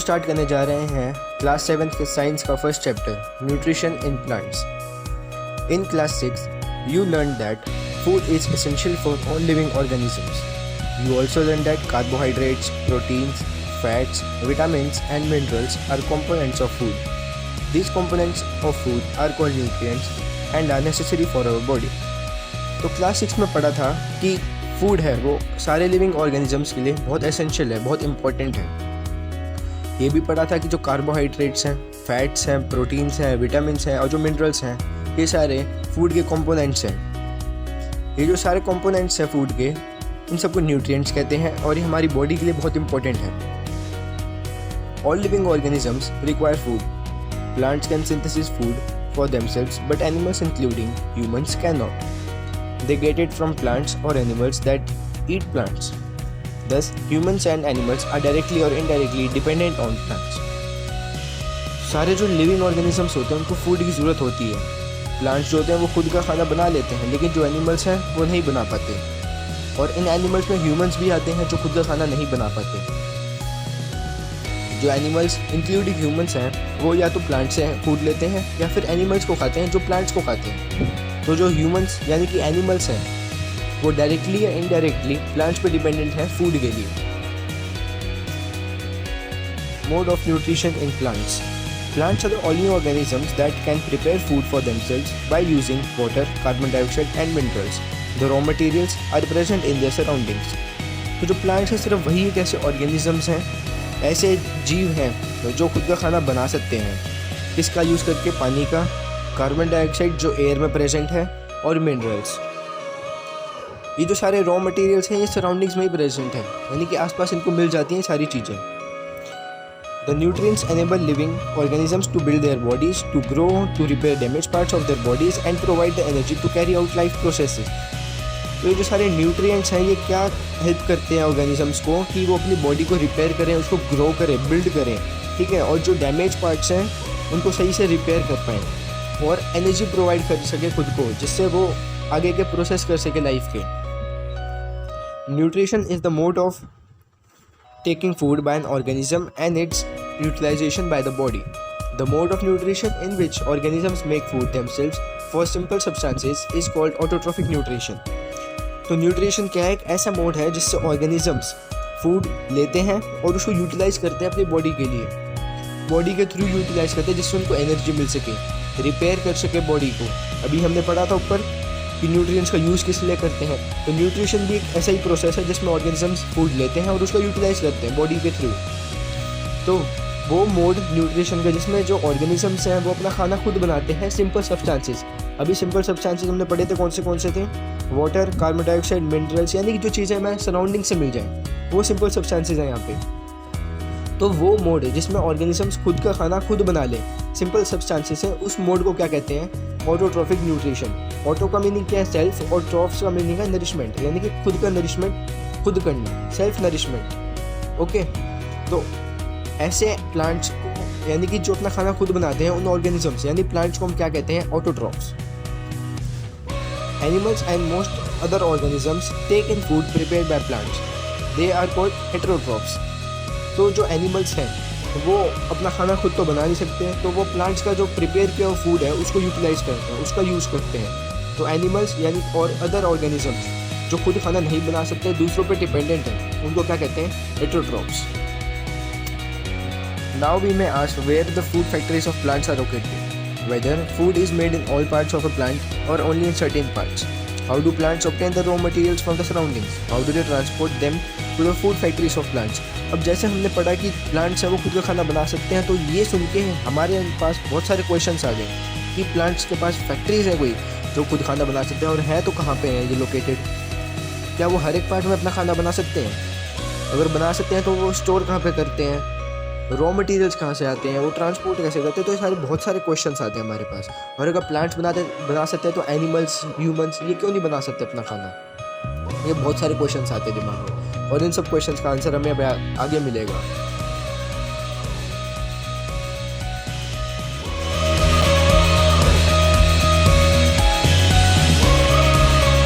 Start करने जा रहे हैं क्लास 7 के साइंस का first chapter nutrition in plants. In class 6 you learned that food is essential for all living organisms. You also learned that carbohydrates, proteins, fats, vitamins and minerals are components of food. These components of food are called nutrients and are necessary for our body. तो class 6 में पढ़ा था कि food है वो सारे living organisms के लिए बहुत एसेंशियल है, बहुत इंपॉर्टेंट है। ये भी पढ़ा था कि जो कार्बोहाइड्रेट्स हैं, फैट्स हैं, प्रोटीन्स हैं, विटामिन्स हैं और जो मिनरल्स हैं, ये सारे फूड के कंपोनेंट्स हैं। ये जो सारे कंपोनेंट्स हैं फूड के, इन सबको न्यूट्रिएंट्स कहते हैं और ये हमारी बॉडी के लिए बहुत इंपॉर्टेंट है। All living organisms require food. Plants can synthesis food for themselves but animals including humans can not. They get it from plants or animals that eat plants. Thus, humans and animals are directly or indirectly dependent on plants. सारे जो living organisms होते हैं उनको food की ज़रूरत होती है। Plants जो होते हैं वो खुद का खाना बना लेते हैं, लेकिन जो एनिमल्स हैं वो नहीं बना पाते। और इन एनिमल्स में ह्यूमंस भी आते हैं जो खुद का खाना नहीं बना पाते। जो एनिमल्स इंक्लूडिंग ह्यूमंस हैं वो या तो प्लांट से फूड लेते हैं या फिर एनिमल्स को खाते हैं जो प्लांट्स को खाते हैं। तो जो ह्यूमंस यानी कि एनिमल्स हैं वो डायरेक्टली या इनडायरेक्टली प्लांट्स पे डिपेंडेंट हैं फूड के लिए। Mode of nutrition in plants. Plants are the only organisms that can prepare food for themselves by using water, carbon dioxide and minerals. The raw materials are present in their surroundings. तो जो plants हैं सिर्फ वही एक ऐसे organisms हैं, ऐसे जीव हैं जो खुद का खाना बना सकते हैं। इसका यूज़ करके पानी का, कार्बन डाइऑक्साइड जो एयर में प्रेजेंट है और मिनरल्स। ये जो सारे रॉ मटेरियल्स हैं ये सराउंडिंग्स में ही प्रेजेंट है, यानी कि आसपास इनको मिल जाती हैं सारी चीज़ें। The nutrients enable living organisms to build their bodies, to grow, to repair damaged parts of their bodies and provide the energy to carry out life processes. तो ये जो सारे न्यूट्रिएंट्स हैं ये क्या हेल्प करते हैं ऑर्गेनिजम्स को कि वो अपनी बॉडी को रिपेयर करें, उसको ग्रो करें, बिल्ड करें, ठीक है, और जो डैमेज पार्ट्स हैं उनको सही से रिपेयर कर पाएँ और एनर्जी प्रोवाइड कर सके खुद को, जिससे वो आगे के प्रोसेस कर सके लाइफ के। Nutrition is the mode of taking food by an organism and its utilization by the body. The mode of nutrition in which organisms make food themselves for simple substances is called autotrophic nutrition. तो nutrition क्या है? एक ऐसा mode है जिससे organisms food लेते हैं और उसको यूटिलाइज करते हैं अपनी बॉडी के लिए, बॉडी के थ्रू यूटिलाइज करते हैं जिससे उनको एनर्जी मिल सके, रिपेयर कर सके बॉडी को। अभी हमने पढ़ा था ऊपर कि न्यूट्रिएंट्स का यूज़ किस लिए करते हैं। तो न्यूट्रिशन भी एक ऐसा ही प्रोसेस है जिसमें ऑर्गेनिजम्स फूड लेते हैं और उसका यूटिलाइज करते हैं बॉडी के थ्रू। तो वो मोड न्यूट्रिशन का जिसमें जो ऑर्गेनिजम्स हैं वो अपना खाना खुद बनाते हैं, सिंपल सब्सटेंसेस। अभी सिंपल सब्सटेंसेस हमने पढ़े थे, कौन से थे? वाटर, कार्बन डाइऑक्साइड, मिनरल्स, यानी कि जो चीज़ें हमें सराउंडिंग से मिल जाएँ वो सिंपल सब्सटेंसेस हैं यहाँ पे। तो वो मोड है जिसमें ऑर्गेनिजम्स खुद का खाना खुद बना लें, सिंपल सब्सटेंसेस हैं, उस मोड को क्या कहते हैं? Autotrophic nutrition. ऑटो का मीनिंग क्या है? सेल्फ, और ट्रॉफ्स का मीनिंग है नरिशमेंट, यानी कि खुद का नरिशमेंट खुद करना, सेल्फ नरिशमेंट। ओके, तो ऐसे प्लांट्स को, यानी कि जो अपना खाना खुद बनाते हैं उन ऑर्गेनिजम्स यानी प्लांट्स को हम क्या कहते हैं? Autotrophs. Animals and most other organisms take in food prepared by plants, they are called heterotrophs. तो जो एनिमल्स हैं वो अपना खाना खुद तो बना नहीं सकते हैं, तो वो प्लांट्स का जो प्रिपेयर किया हुआ फूड है उसको यूटिलाइज करते हैं, उसका यूज़ करते हैं। तो एनिमल्स यानी और अदर ऑर्गेनिजम्स जो खुद खाना नहीं बना सकते, दूसरों पे डिपेंडेंट हैं, उनको क्या कहते हैं? Heterotrophs. Now we may ask where the food factories of plants are located, whether food is made in all parts of a plant or only in certain parts, how do plants obtain the raw materials from the surroundings, how do they transport them to the food factories of plants. अब जैसे हमने पढ़ा कि plants हैं वो खुद का खाना बना सकते हैं, तो ये सुन के हमारे पास बहुत सारे क्वेश्चंस आ गए कि प्लांट्स के पास फैक्ट्रीज है कोई जो खुद खाना बना सकते हैं, और है तो कहाँ पे है ये लोकेटेड? क्या वो हर एक पार्ट में अपना खाना बना सकते हैं? अगर बना सकते हैं तो वो स्टोर कहाँ पे करते हैं? रॉ मटेरियल्स कहाँ से आते हैं? वो ट्रांसपोर्ट कैसे करते हैं? तो ये सारे बहुत सारे क्वेश्चंस आते हैं हमारे पास। और अगर प्लांट्स बना सकते हैं तो एनिमल्स, ह्यूमंस ये क्यों नहीं बना सकते अपना खाना? ये बहुत सारे क्वेश्चंस आते हैं दिमाग में, और इन सब क्वेश्चंस का आंसर हमें अब आगे मिलेगा।